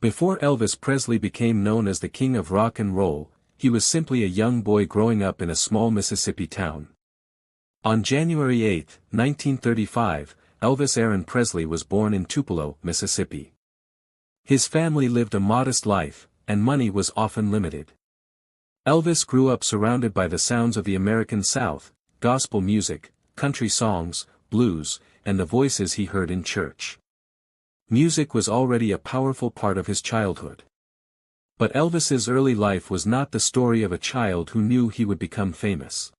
Before Elvis Presley became known as the king of rock and roll, he was simply a young boy growing up in a small Mississippi town. On January 8, 1935, Elvis Aaron Presley was born in Tupelo, Mississippi. His family lived a modest life, and money was often limited. Elvis grew up surrounded by the sounds of the American South, gospel music, country songs, blues, and the voices he heard in church. Music was already a powerful part of his childhood. But Elvis's early life was not the story of a child who knew he would become famous.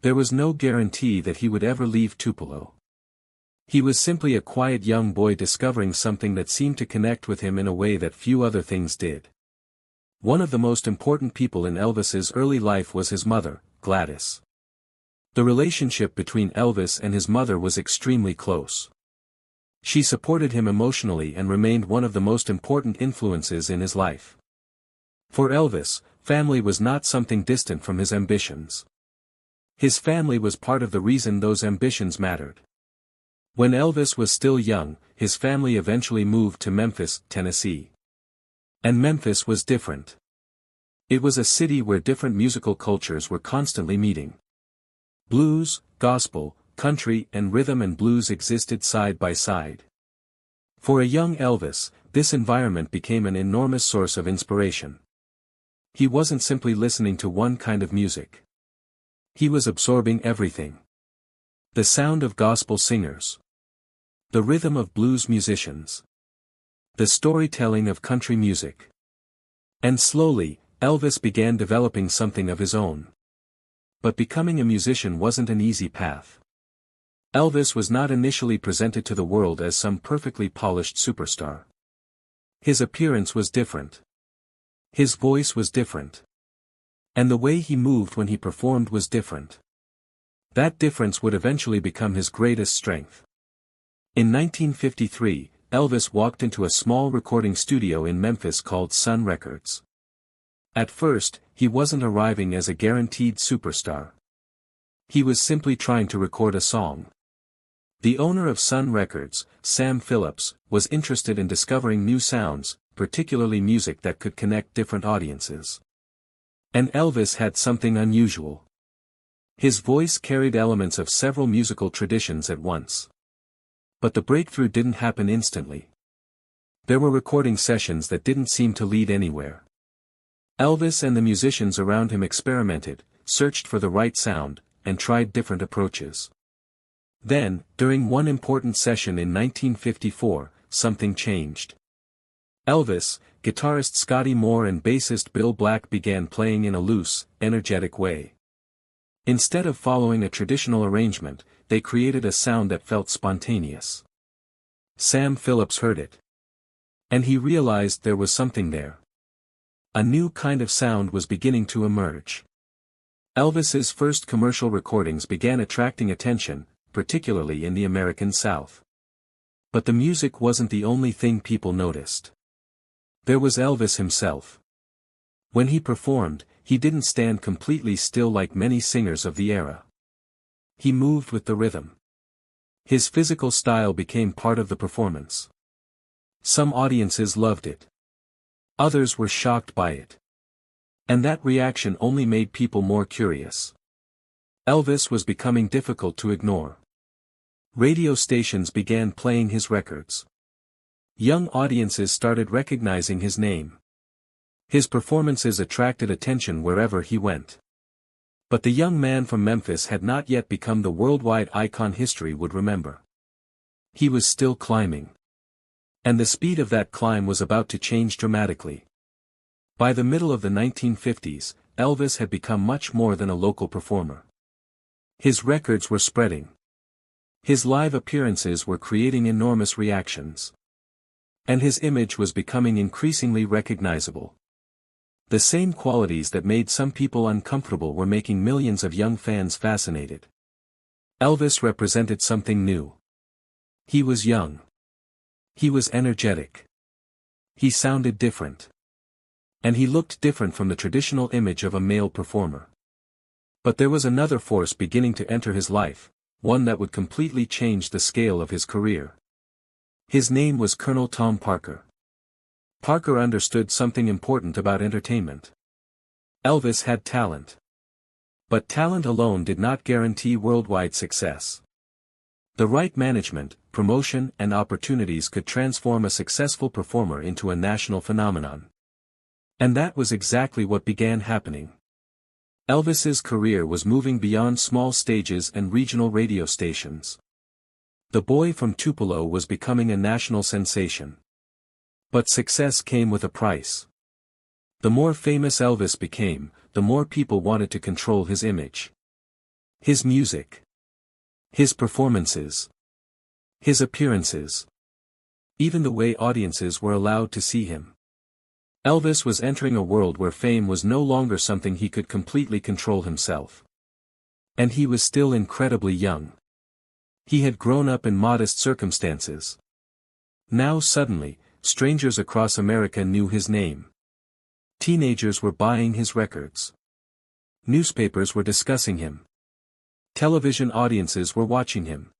There was no guarantee that he would ever leave Tupelo. He was simply a quiet young boy discovering something that seemed to connect with him in a way that few other things did. One of the most important people in Elvis's early life was his mother, Gladys. The relationship between Elvis and his mother was extremely close. She supported him emotionally and remained one of the most important influences in his life. For Elvis, family was not something distant from his ambitions. His family was part of the reason those ambitions mattered. When Elvis was still young, his family eventually moved to Memphis, Tennessee. And Memphis was different. It was a city where different musical cultures were constantly meeting. Blues, gospel, country and rhythm and blues existed side by side. For a young Elvis, this environment became an enormous source of inspiration. He wasn't simply listening to one kind of music. He was absorbing everything. The sound of gospel singers. The rhythm of blues musicians. The storytelling of country music. And slowly, Elvis began developing something of his own. But becoming a musician wasn't an easy path. Elvis was not initially presented to the world as some perfectly polished superstar. His appearance was different. His voice was different. And the way he moved when he performed was different. That difference would eventually become his greatest strength. In 1953, Elvis walked into a small recording studio in Memphis called Sun Records. At first, he wasn't arriving as a guaranteed superstar. He was simply trying to record a song. The owner of Sun Records, Sam Phillips, was interested in discovering new sounds, particularly music that could connect different audiences. And Elvis had something unusual. His voice carried elements of several musical traditions at once. But the breakthrough didn't happen instantly. There were recording sessions that didn't seem to lead anywhere. Elvis and the musicians around him experimented, searched for the right sound, and tried different approaches. Then, during one important session in 1954, something changed. Elvis, guitarist Scotty Moore and bassist Bill Black began playing in a loose, energetic way. Instead of following a traditional arrangement, they created a sound that felt spontaneous. Sam Phillips heard it. And he realized there was something there. A new kind of sound was beginning to emerge. Elvis's first commercial recordings began attracting attention, particularly in the American South. But the music wasn't the only thing people noticed. There was Elvis himself. When he performed, he didn't stand completely still like many singers of the era. He moved with the rhythm. His physical style became part of the performance. Some audiences loved it. Others were shocked by it. And that reaction only made people more curious. Elvis was becoming difficult to ignore. Radio stations began playing his records. Young audiences started recognizing his name. His performances attracted attention wherever he went. But the young man from Memphis had not yet become the worldwide icon history would remember. He was still climbing. And the speed of that climb was about to change dramatically. By the middle of the 1950s, Elvis had become much more than a local performer. His records were spreading. His live appearances were creating enormous reactions. And his image was becoming increasingly recognizable. The same qualities that made some people uncomfortable were making millions of young fans fascinated. Elvis represented something new. He was young. He was energetic. He sounded different. And he looked different from the traditional image of a male performer. But there was another force beginning to enter his life, one that would completely change the scale of his career. His name was Colonel Tom Parker. Parker understood something important about entertainment. Elvis had talent. But talent alone did not guarantee worldwide success. The right management, promotion and opportunities could transform a successful performer into a national phenomenon. And that was exactly what began happening. Elvis's career was moving beyond small stages and regional radio stations. The boy from Tupelo was becoming a national sensation. But success came with a price. The more famous Elvis became, the more people wanted to control his image. His music. His performances. His appearances. Even the way audiences were allowed to see him. Elvis was entering a world where fame was no longer something he could completely control himself. And he was still incredibly young. He had grown up in modest circumstances. Now suddenly, strangers across America knew his name. Teenagers were buying his records. Newspapers were discussing him. Television audiences were watching him.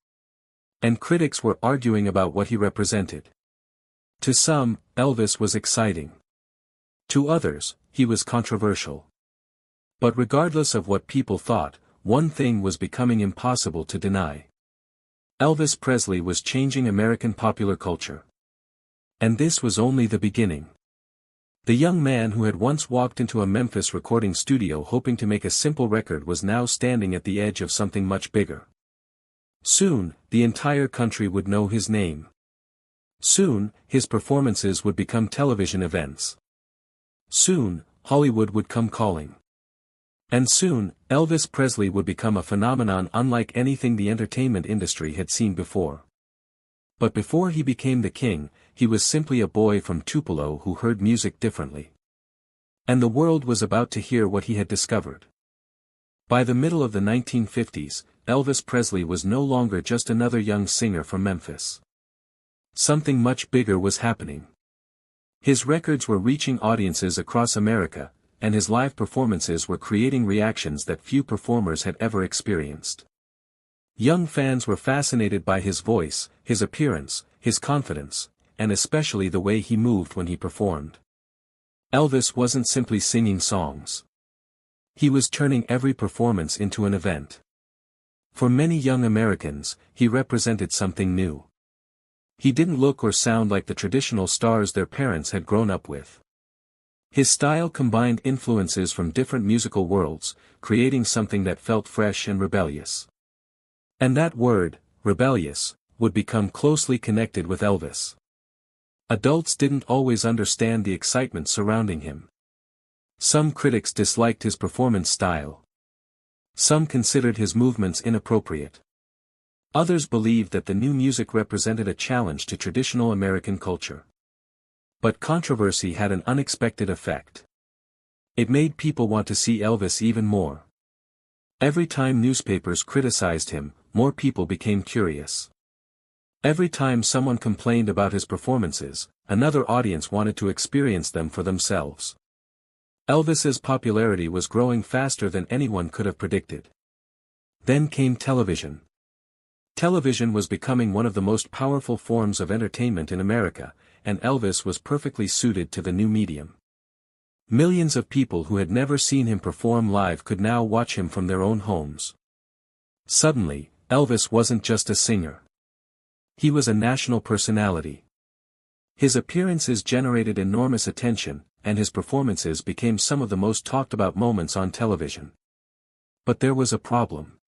And critics were arguing about what he represented. To some, Elvis was exciting. To others, he was controversial. But regardless of what people thought, one thing was becoming impossible to deny. Elvis Presley was changing American popular culture. And this was only the beginning. The young man who had once walked into a Memphis recording studio hoping to make a simple record was now standing at the edge of something much bigger. Soon, the entire country would know his name. Soon, his performances would become television events. Soon, Hollywood would come calling. And soon, Elvis Presley would become a phenomenon unlike anything the entertainment industry had seen before. But before he became the king, he was simply a boy from Tupelo who heard music differently. And the world was about to hear what he had discovered. By the middle of the 1950s, Elvis Presley was no longer just another young singer from Memphis. Something much bigger was happening. His records were reaching audiences across America, and his live performances were creating reactions that few performers had ever experienced. Young fans were fascinated by his voice, his appearance, his confidence, and especially the way he moved when he performed. Elvis wasn't simply singing songs. He was turning every performance into an event. For many young Americans, he represented something new. He didn't look or sound like the traditional stars their parents had grown up with. His style combined influences from different musical worlds, creating something that felt fresh and rebellious. And that word, rebellious, would become closely connected with Elvis. Adults didn't always understand the excitement surrounding him. Some critics disliked his performance style. Some considered his movements inappropriate. Others believed that the new music represented a challenge to traditional American culture. But controversy had an unexpected effect. It made people want to see Elvis even more. Every time newspapers criticized him, more people became curious. Every time someone complained about his performances, another audience wanted to experience them for themselves. Elvis's popularity was growing faster than anyone could have predicted. Then came television. Television was becoming one of the most powerful forms of entertainment in America, and Elvis was perfectly suited to the new medium. Millions of people who had never seen him perform live could now watch him from their own homes. Suddenly, Elvis wasn't just a singer. He was a national personality. His appearances generated enormous attention, and his performances became some of the most talked about moments on television. But there was a problem.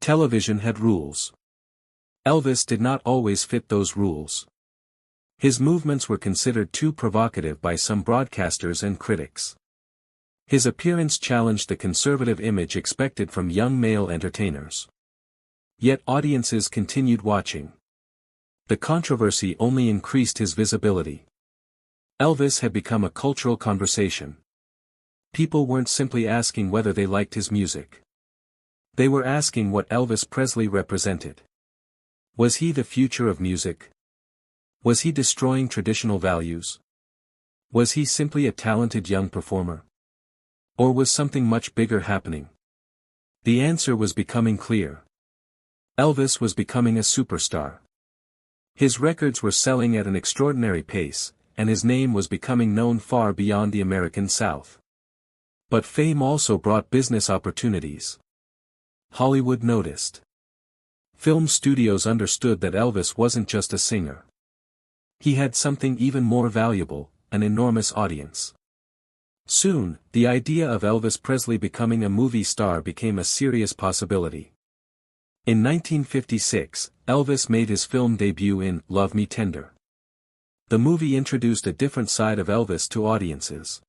Television had rules. Elvis did not always fit those rules. His movements were considered too provocative by some broadcasters and critics. His appearance challenged the conservative image expected from young male entertainers. Yet audiences continued watching. The controversy only increased his visibility. Elvis had become a cultural conversation. People weren't simply asking whether they liked his music. They were asking what Elvis Presley represented. Was he the future of music? Was he destroying traditional values? Was he simply a talented young performer? Or was something much bigger happening? The answer was becoming clear. Elvis was becoming a superstar. His records were selling at an extraordinary pace, and his name was becoming known far beyond the American South. But fame also brought business opportunities. Hollywood noticed. Film studios understood that Elvis wasn't just a singer. He had something even more valuable, an enormous audience. Soon, the idea of Elvis Presley becoming a movie star became a serious possibility. In 1956, Elvis made his film debut in Love Me Tender. The movie introduced a different side of Elvis to audiences.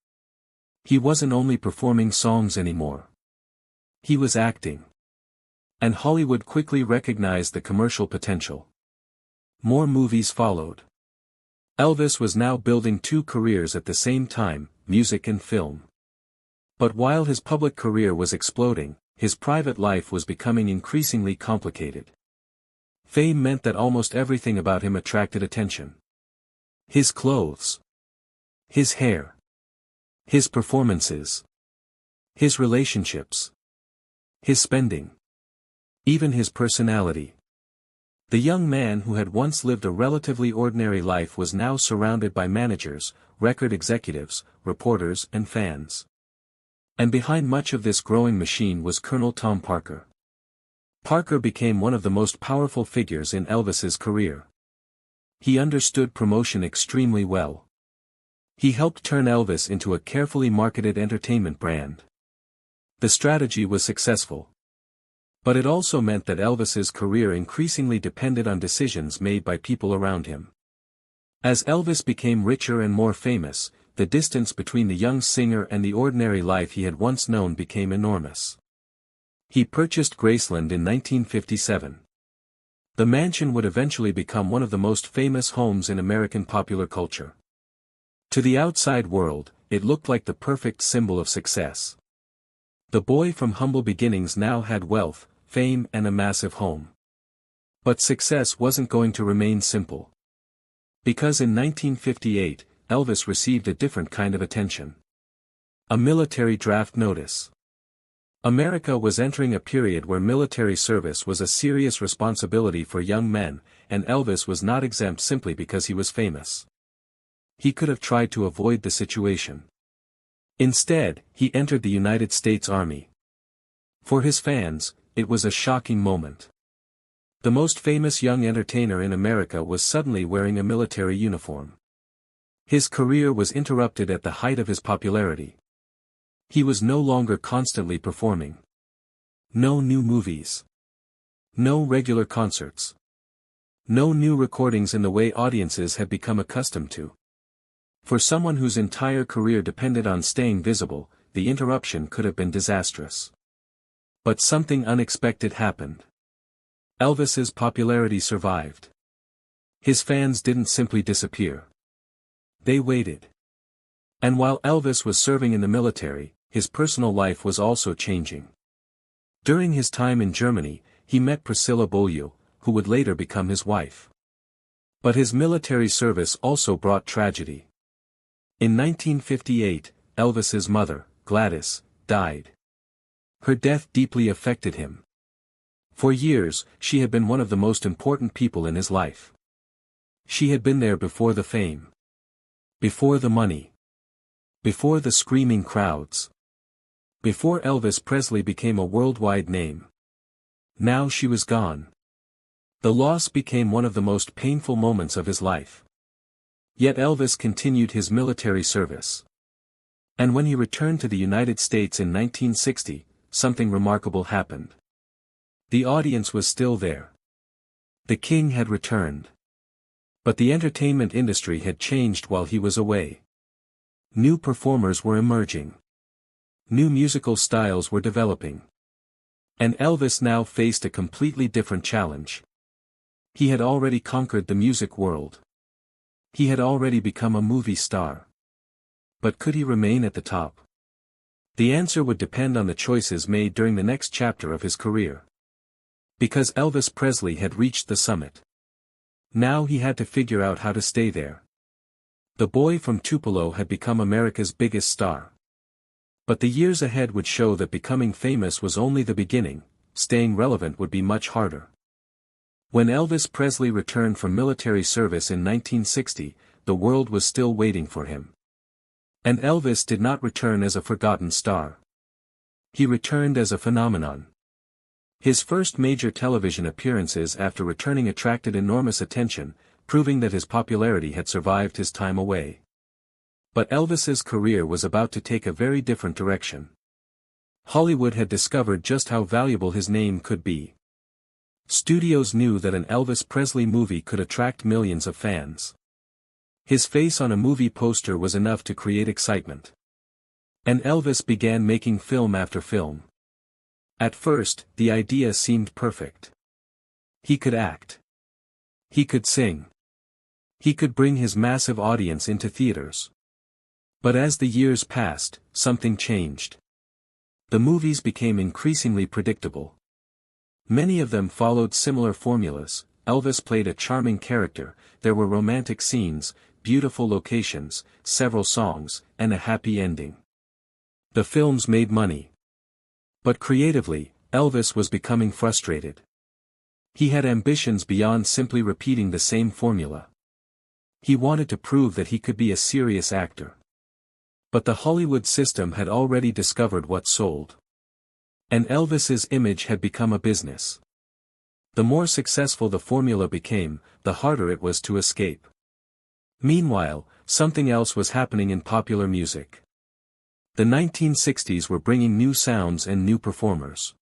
He wasn't only performing songs anymore. He was acting. And Hollywood quickly recognized the commercial potential. More movies followed. Elvis was now building two careers at the same time, music and film. But while his public career was exploding, his private life was becoming increasingly complicated. Fame meant that almost everything about him attracted attention. His clothes. His hair. His performances. His relationships. His spending. Even his personality. The young man who had once lived a relatively ordinary life was now surrounded by managers, record executives, reporters and fans. And behind much of this growing machine was Colonel Tom Parker. Parker became one of the most powerful figures in Elvis's career. He understood promotion extremely well. He helped turn Elvis into a carefully marketed entertainment brand. The strategy was successful. But it also meant that Elvis's career increasingly depended on decisions made by people around him. As Elvis became richer and more famous, the distance between the young singer and the ordinary life he had once known became enormous. He purchased Graceland in 1957. The mansion would eventually become one of the most famous homes in American popular culture. To the outside world, it looked like the perfect symbol of success. The boy from humble beginnings now had wealth, fame and a massive home. But success wasn't going to remain simple. Because in 1958, Elvis received a different kind of attention. A military draft notice. America was entering a period where military service was a serious responsibility for young men, and Elvis was not exempt simply because he was famous. He could have tried to avoid the situation. Instead, he entered the United States Army. For his fans, it was a shocking moment. The most famous young entertainer in America was suddenly wearing a military uniform. His career was interrupted at the height of his popularity. He was no longer constantly performing. No new movies. No regular concerts. No new recordings in the way audiences had become accustomed to. For someone whose entire career depended on staying visible, the interruption could have been disastrous. But something unexpected happened. Elvis's popularity survived. His fans didn't simply disappear. They waited. And while Elvis was serving in the military, his personal life was also changing. During his time in Germany, he met Priscilla Beaulieu, who would later become his wife. But his military service also brought tragedy. In 1958, Elvis's mother, Gladys, died. Her death deeply affected him. For years, she had been one of the most important people in his life. She had been there before the fame. Before the money. Before the screaming crowds. Before Elvis Presley became a worldwide name. Now she was gone. The loss became one of the most painful moments of his life. Yet Elvis continued his military service. And when he returned to the United States in 1960, something remarkable happened. The audience was still there. The king had returned. But the entertainment industry had changed while he was away. New performers were emerging. New musical styles were developing. And Elvis now faced a completely different challenge. He had already conquered the music world. He had already become a movie star. But could he remain at the top? The answer would depend on the choices made during the next chapter of his career. Because Elvis Presley had reached the summit. Now he had to figure out how to stay there. The boy from Tupelo had become America's biggest star. But the years ahead would show that becoming famous was only the beginning, staying relevant would be much harder. When Elvis Presley returned from military service in 1960, the world was still waiting for him. And Elvis did not return as a forgotten star. He returned as a phenomenon. His first major television appearances after returning attracted enormous attention, proving that his popularity had survived his time away. But Elvis's career was about to take a very different direction. Hollywood had discovered just how valuable his name could be. Studios knew that an Elvis Presley movie could attract millions of fans. His face on a movie poster was enough to create excitement. And Elvis began making film after film. At first, the idea seemed perfect. He could act. He could sing. He could bring his massive audience into theaters. But as the years passed, something changed. The movies became increasingly predictable. Many of them followed similar formulas. Elvis played a charming character, there were romantic scenes, beautiful locations, several songs, and a happy ending. The films made money. But creatively, Elvis was becoming frustrated. He had ambitions beyond simply repeating the same formula. He wanted to prove that he could be a serious actor. But the Hollywood system had already discovered what sold. And Elvis's image had become a business. The more successful the formula became, the harder it was to escape. Meanwhile, something else was happening in popular music. The 1960s were bringing new sounds and new performers.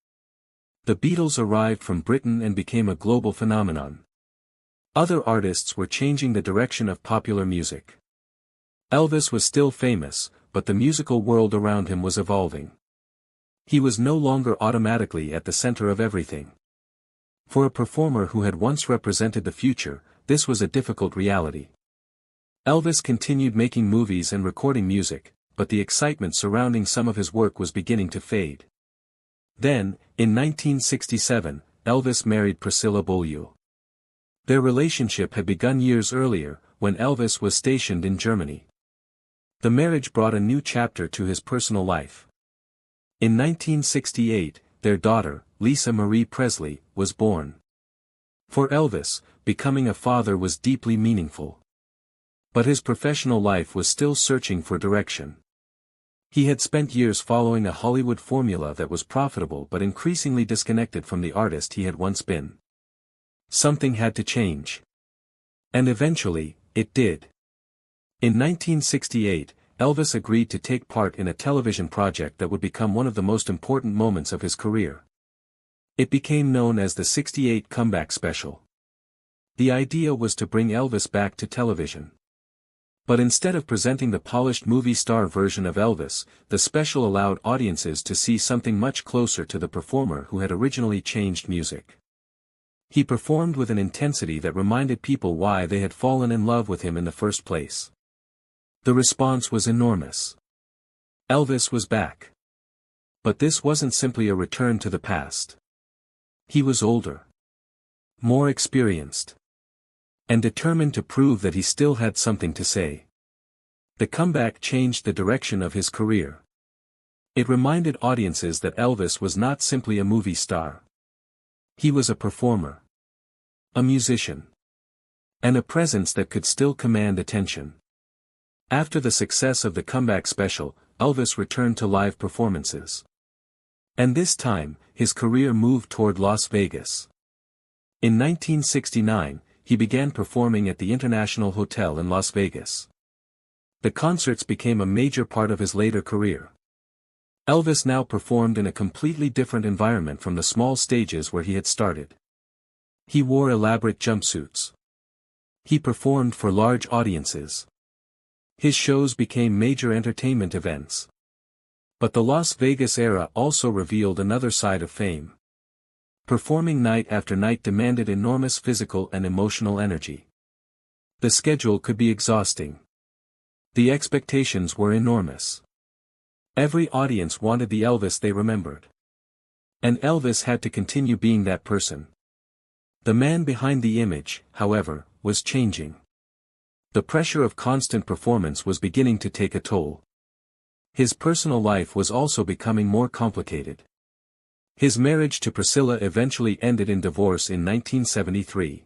The Beatles arrived from Britain and became a global phenomenon. Other artists were changing the direction of popular music. Elvis was still famous, but the musical world around him was evolving. He was no longer automatically at the center of everything. For a performer who had once represented the future, this was a difficult reality. Elvis continued making movies and recording music, but the excitement surrounding some of his work was beginning to fade. Then, in 1967, Elvis married Priscilla Beaulieu. Their relationship had begun years earlier, when Elvis was stationed in Germany. The marriage brought a new chapter to his personal life. In 1968, their daughter, Lisa Marie Presley, was born. For Elvis, becoming a father was deeply meaningful. But his professional life was still searching for direction. He had spent years following a Hollywood formula that was profitable but increasingly disconnected from the artist he had once been. Something had to change. And eventually, it did. In 1968, Elvis agreed to take part in a television project that would become one of the most important moments of his career. It became known as the '68 Comeback Special. The idea was to bring Elvis back to television. But instead of presenting the polished movie star version of Elvis, the special allowed audiences to see something much closer to the performer who had originally changed music. He performed with an intensity that reminded people why they had fallen in love with him in the first place. The response was enormous. Elvis was back. But this wasn't simply a return to the past. He was older, more experienced, and determined to prove that he still had something to say. The comeback changed the direction of his career. It reminded audiences that Elvis was not simply a movie star. He was a performer, a musician, and a presence that could still command attention. After the success of the Comeback Special, Elvis returned to live performances. And this time, his career moved toward Las Vegas. In 1969, he began performing at the International Hotel in Las Vegas. The concerts became a major part of his later career. Elvis now performed in a completely different environment from the small stages where he had started. He wore elaborate jumpsuits. He performed for large audiences. His shows became major entertainment events. But the Las Vegas era also revealed another side of fame. Performing night after night demanded enormous physical and emotional energy. The schedule could be exhausting. The expectations were enormous. Every audience wanted the Elvis they remembered. And Elvis had to continue being that person. The man behind the image, however, was changing. The pressure of constant performance was beginning to take a toll. His personal life was also becoming more complicated. His marriage to Priscilla eventually ended in divorce in 1973.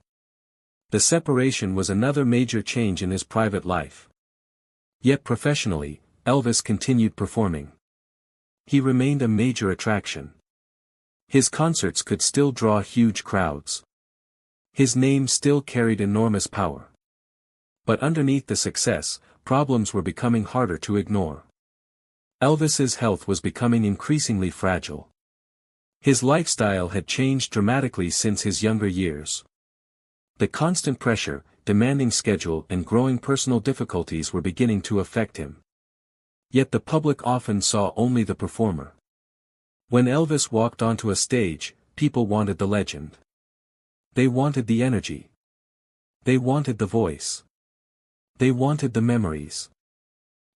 The separation was another major change in his private life. Yet professionally, Elvis continued performing. He remained a major attraction. His concerts could still draw huge crowds. His name still carried enormous power. But underneath the success, problems were becoming harder to ignore. Elvis's health was becoming increasingly fragile. His lifestyle had changed dramatically since his younger years. The constant pressure, demanding schedule and growing personal difficulties were beginning to affect him. Yet the public often saw only the performer. When Elvis walked onto a stage, people wanted the legend. They wanted the energy. They wanted the voice. They wanted the memories.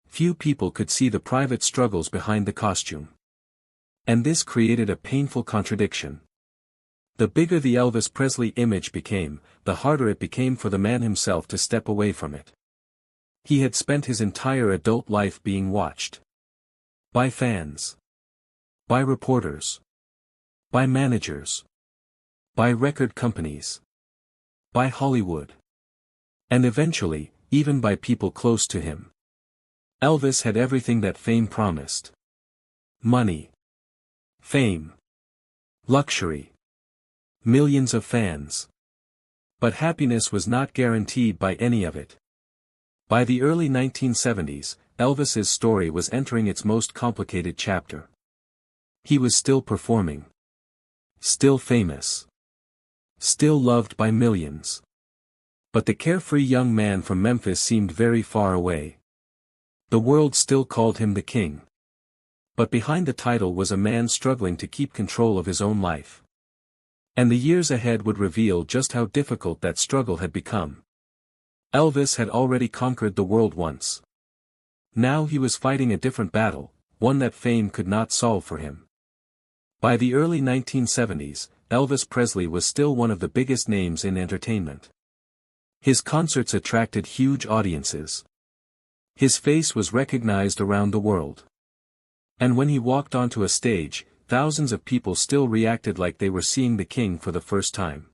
Few people could see the private struggles behind the costume. And this created a painful contradiction. The bigger the Elvis Presley image became, the harder it became for the man himself to step away from it. He had spent his entire adult life being watched. By fans. By reporters. By managers. By record companies. By Hollywood. And eventually, even by people close to him. Elvis had everything that fame promised. Money. Fame. Luxury. Millions of fans. But happiness was not guaranteed by any of it. By the early 1970s, Elvis's story was entering its most complicated chapter. He was still performing. Still famous. Still loved by millions. But the carefree young man from Memphis seemed very far away. The world still called him the king. But behind the title was a man struggling to keep control of his own life. And the years ahead would reveal just how difficult that struggle had become. Elvis had already conquered the world once. Now he was fighting a different battle, one that fame could not solve for him. By the early 1970s, Elvis Presley was still one of the biggest names in entertainment. His concerts attracted huge audiences. His face was recognized around the world. And when he walked onto a stage, thousands of people still reacted like they were seeing the king for the first time.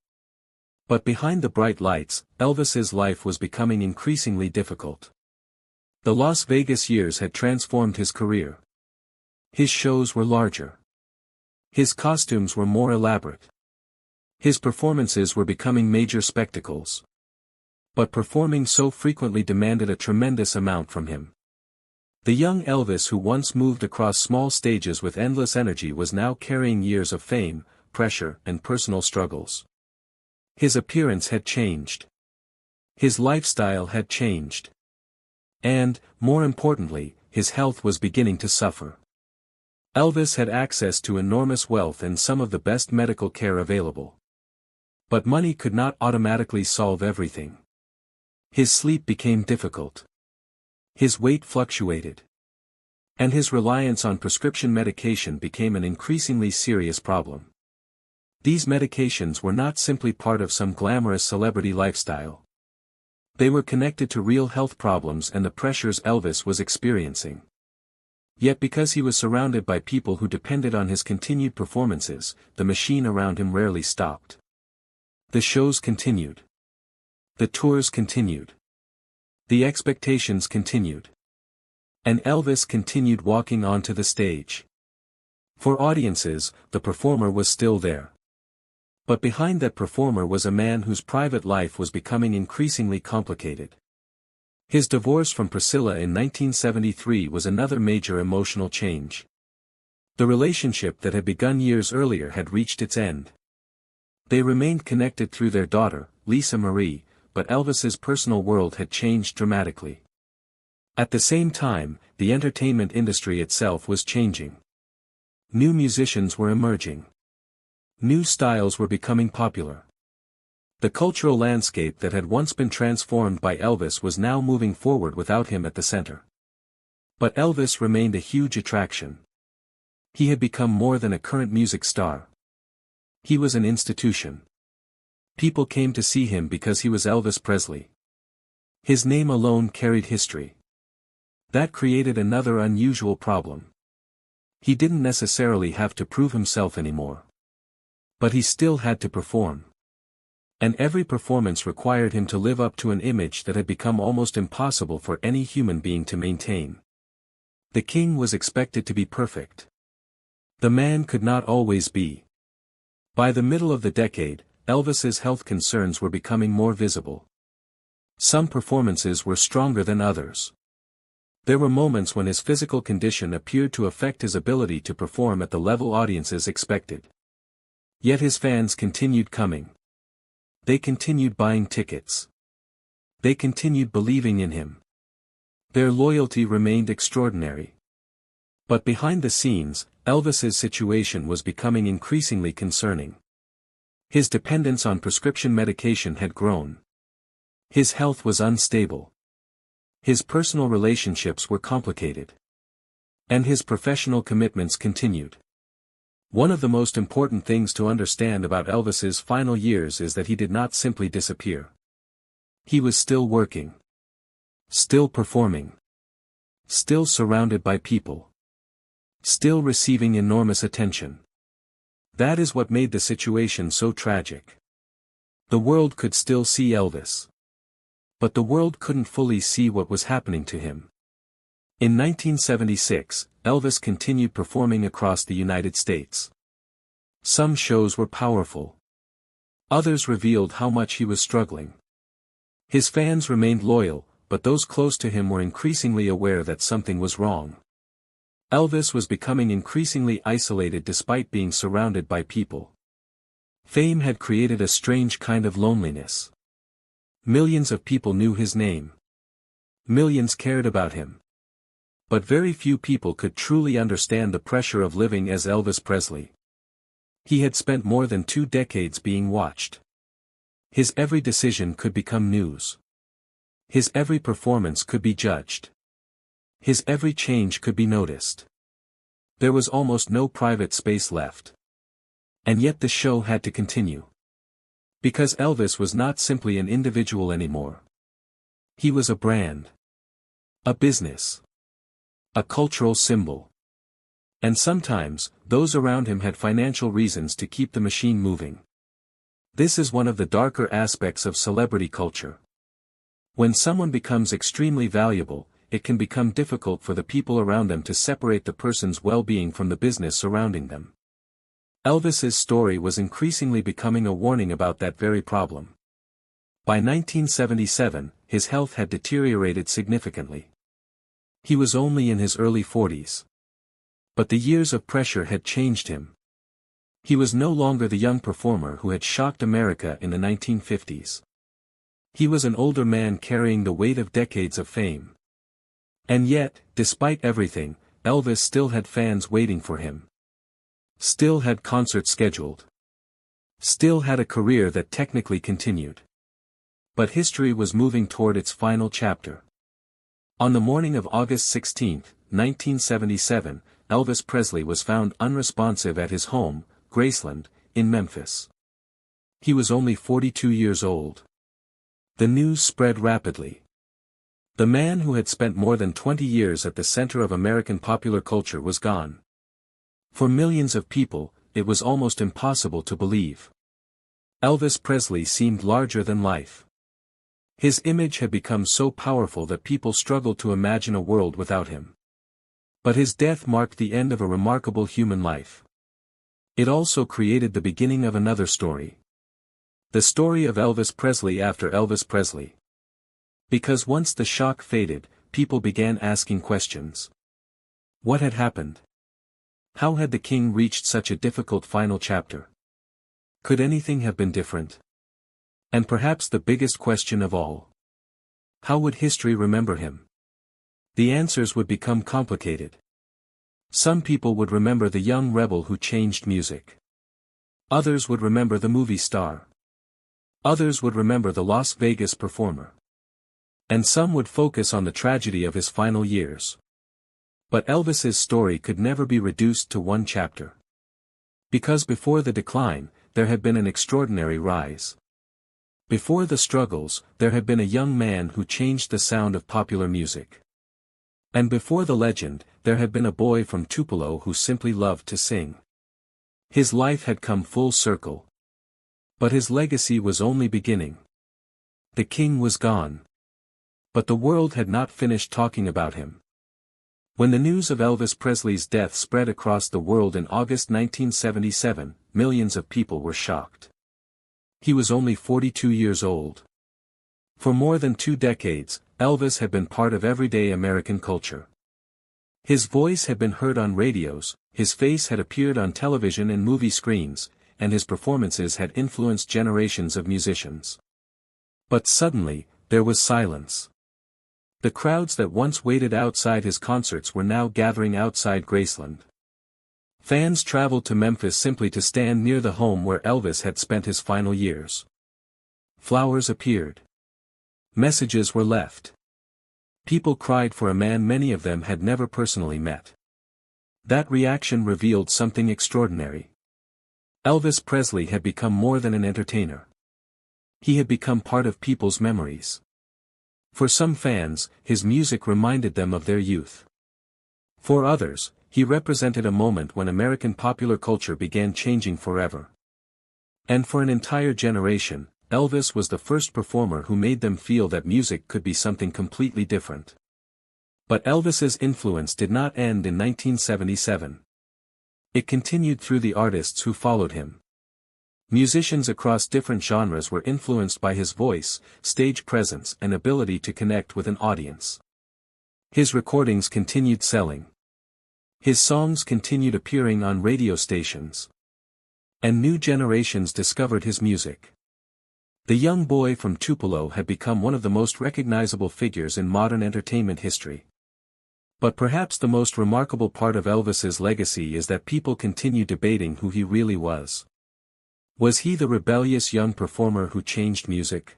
But behind the bright lights, Elvis's life was becoming increasingly difficult. The Las Vegas years had transformed his career. His shows were larger. His costumes were more elaborate. His performances were becoming major spectacles. But performing so frequently demanded a tremendous amount from him. The young Elvis who once moved across small stages with endless energy was now carrying years of fame, pressure, and personal struggles. His appearance had changed. His lifestyle had changed. And, more importantly, his health was beginning to suffer. Elvis had access to enormous wealth and some of the best medical care available. But money could not automatically solve everything. His sleep became difficult. His weight fluctuated. And his reliance on prescription medication became an increasingly serious problem. These medications were not simply part of some glamorous celebrity lifestyle. They were connected to real health problems and the pressures Elvis was experiencing. Yet because he was surrounded by people who depended on his continued performances, the machine around him rarely stopped. The shows continued. The tours continued. The expectations continued. And Elvis continued walking onto the stage. For audiences, the performer was still there. But behind that performer was a man whose private life was becoming increasingly complicated. His divorce from Priscilla in 1973 was another major emotional change. The relationship that had begun years earlier had reached its end. They remained connected through their daughter, Lisa Marie, but Elvis's personal world had changed dramatically. At the same time, the entertainment industry itself was changing. New musicians were emerging. New styles were becoming popular. The cultural landscape that had once been transformed by Elvis was now moving forward without him at the center. But Elvis remained a huge attraction. He had become more than a current music star. He was an institution. People came to see him because he was Elvis Presley. His name alone carried history. That created another unusual problem. He didn't necessarily have to prove himself anymore. But he still had to perform. And every performance required him to live up to an image that had become almost impossible for any human being to maintain. The king was expected to be perfect. The man could not always be. By the middle of the decade, Elvis's health concerns were becoming more visible. Some performances were stronger than others. There were moments when his physical condition appeared to affect his ability to perform at the level audiences expected. Yet his fans continued coming. They continued buying tickets. They continued believing in him. Their loyalty remained extraordinary. But behind the scenes, Elvis's situation was becoming increasingly concerning. His dependence on prescription medication had grown. His health was unstable. His personal relationships were complicated. And his professional commitments continued. One of the most important things to understand about Elvis's final years is that he did not simply disappear. He was still working. Still performing. Still surrounded by people. Still receiving enormous attention. That is what made the situation so tragic. The world could still see Elvis. But the world couldn't fully see what was happening to him. In 1976, Elvis continued performing across the United States. Some shows were powerful. Others revealed how much he was struggling. His fans remained loyal, but those close to him were increasingly aware that something was wrong. Elvis was becoming increasingly isolated despite being surrounded by people. Fame had created a strange kind of loneliness. Millions of people knew his name. Millions cared about him. But very few people could truly understand the pressure of living as Elvis Presley. He had spent more than 2 decades being watched. His every decision could become news. His every performance could be judged. His every change could be noticed. There was almost no private space left. And yet the show had to continue. Because Elvis was not simply an individual anymore. He was a brand. A business. A cultural symbol. And sometimes, those around him had financial reasons to keep the machine moving. This is one of the darker aspects of celebrity culture. When someone becomes extremely valuable, it can become difficult for the people around them to separate the person's well-being from the business surrounding them. Elvis's story was increasingly becoming a warning about that very problem. By 1977, his health had deteriorated significantly. He was only in his early 40s. But the years of pressure had changed him. He was no longer the young performer who had shocked America in the 1950s. He was an older man carrying the weight of decades of fame. And yet, despite everything, Elvis still had fans waiting for him. Still had concerts scheduled. Still had a career that technically continued. But history was moving toward its final chapter. On the morning of August 16, 1977, Elvis Presley was found unresponsive at his home, Graceland, in Memphis. He was only 42 years old. The news spread rapidly. The man who had spent more than 20 years at the center of American popular culture was gone. For millions of people, it was almost impossible to believe. Elvis Presley seemed larger than life. His image had become so powerful that people struggled to imagine a world without him. But his death marked the end of a remarkable human life. It also created the beginning of another story. The story of Elvis Presley after Elvis Presley. Because once the shock faded, people began asking questions. What had happened? How had the king reached such a difficult final chapter? Could anything have been different? And perhaps the biggest question of all. How would history remember him? The answers would become complicated. Some people would remember the young rebel who changed music. Others would remember the movie star. Others would remember the Las Vegas performer. And some would focus on the tragedy of his final years. But Elvis's story could never be reduced to one chapter. Because before the decline, there had been an extraordinary rise. Before the struggles, there had been a young man who changed the sound of popular music. And before the legend, there had been a boy from Tupelo who simply loved to sing. His life had come full circle. But his legacy was only beginning. The king was gone. But the world had not finished talking about him. When the news of Elvis Presley's death spread across the world in August 1977, millions of people were shocked. He was only 42 years old. For more than 2 decades, Elvis had been part of everyday American culture. His voice had been heard on radios, his face had appeared on television and movie screens, and his performances had influenced generations of musicians. But suddenly, there was silence. The crowds that once waited outside his concerts were now gathering outside Graceland. Fans traveled to Memphis simply to stand near the home where Elvis had spent his final years. Flowers appeared. Messages were left. People cried for a man many of them had never personally met. That reaction revealed something extraordinary. Elvis Presley had become more than an entertainer. He had become part of people's memories. For some fans, his music reminded them of their youth. For others, he represented a moment when American popular culture began changing forever. And for an entire generation, Elvis was the first performer who made them feel that music could be something completely different. But Elvis's influence did not end in 1977. It continued through the artists who followed him. Musicians across different genres were influenced by his voice, stage presence and ability to connect with an audience. His recordings continued selling. His songs continued appearing on radio stations. And new generations discovered his music. The young boy from Tupelo had become one of the most recognizable figures in modern entertainment history. But perhaps the most remarkable part of Elvis's legacy is that people continue debating who he really was. Was he the rebellious young performer who changed music?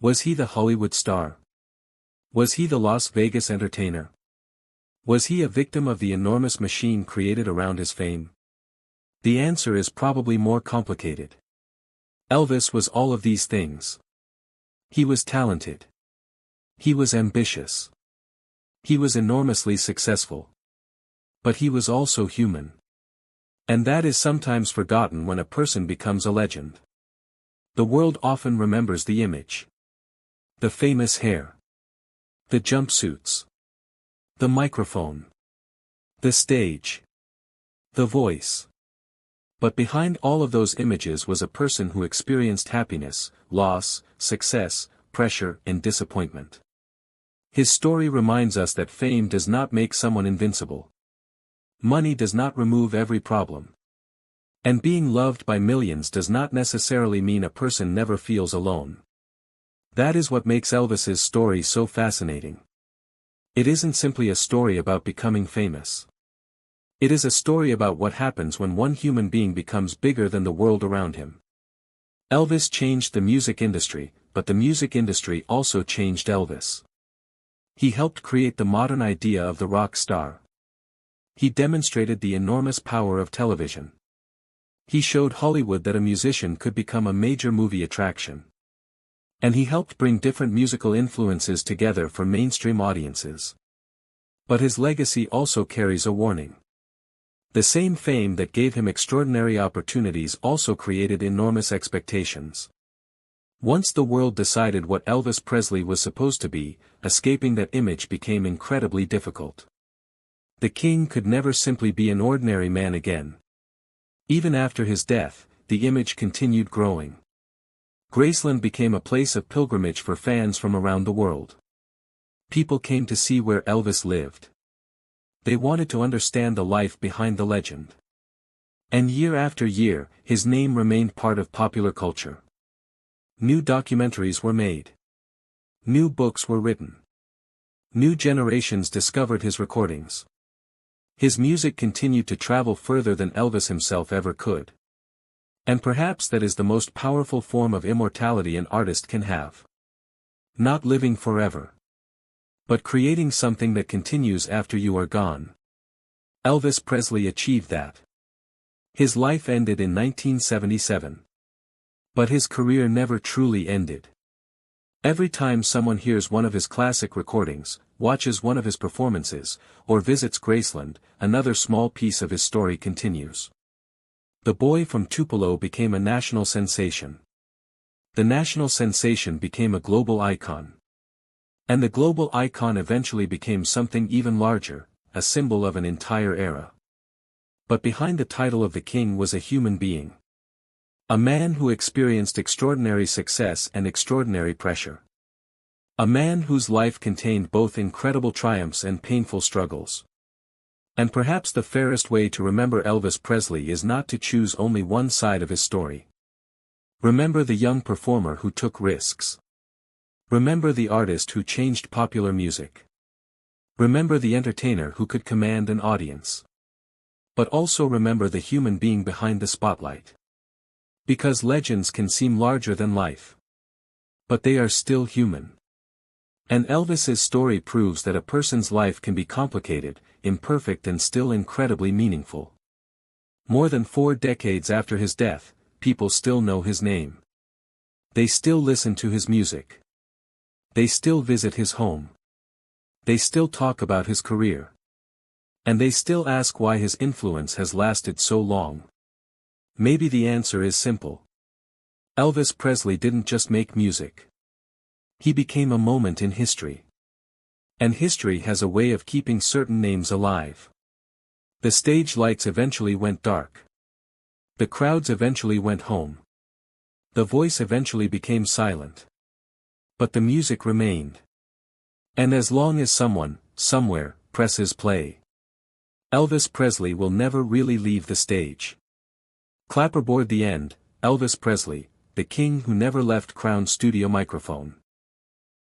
Was he the Hollywood star? Was he the Las Vegas entertainer? Was he a victim of the enormous machine created around his fame? The answer is probably more complicated. Elvis was all of these things. He was talented. He was ambitious. He was enormously successful. But he was also human. And that is sometimes forgotten when a person becomes a legend. The world often remembers the image. The famous hair. The jumpsuits. The microphone. The stage. The voice. But behind all of those images was a person who experienced happiness, loss, success, pressure, and disappointment. His story reminds us that fame does not make someone invincible. Money does not remove every problem. And being loved by millions does not necessarily mean a person never feels alone. That is what makes Elvis's story so fascinating. It isn't simply a story about becoming famous. It is a story about what happens when one human being becomes bigger than the world around him. Elvis changed the music industry, but the music industry also changed Elvis. He helped create the modern idea of the rock star. He demonstrated the enormous power of television. He showed Hollywood that a musician could become a major movie attraction. And he helped bring different musical influences together for mainstream audiences. But his legacy also carries a warning. The same fame that gave him extraordinary opportunities also created enormous expectations. Once the world decided what Elvis Presley was supposed to be, escaping that image became incredibly difficult. The king could never simply be an ordinary man again. Even after his death, the image continued growing. Graceland became a place of pilgrimage for fans from around the world. People came to see where Elvis lived. They wanted to understand the life behind the legend. And year after year, his name remained part of popular culture. New documentaries were made. New books were written. New generations discovered his recordings. His music continued to travel further than Elvis himself ever could. And perhaps that is the most powerful form of immortality an artist can have. Not living forever. But creating something that continues after you are gone. Elvis Presley achieved that. His life ended in 1977. But his career never truly ended. Every time someone hears one of his classic recordings, watches one of his performances, or visits Graceland, another small piece of his story continues. The boy from Tupelo became a national sensation. The national sensation became a global icon. And the global icon eventually became something even larger, a symbol of an entire era. But behind the title of the king was a human being. A man who experienced extraordinary success and extraordinary pressure. A man whose life contained both incredible triumphs and painful struggles. And perhaps the fairest way to remember Elvis Presley is not to choose only one side of his story. Remember the young performer who took risks. Remember the artist who changed popular music. Remember the entertainer who could command an audience. But also remember the human being behind the spotlight. Because legends can seem larger than life. But they are still human. And Elvis's story proves that a person's life can be complicated, imperfect and still incredibly meaningful. More than 4 decades after his death, people still know his name. They still listen to his music. They still visit his home. They still talk about his career. And they still ask why his influence has lasted so long. Maybe the answer is simple. Elvis Presley didn't just make music. He became a moment in history. And history has a way of keeping certain names alive. The stage lights eventually went dark. The crowds eventually went home. The voice eventually became silent. But the music remained. And as long as someone, somewhere, presses play, Elvis Presley will never really leave the stage. Clapperboard the end, Elvis Presley, the king who never left Crown studio microphone.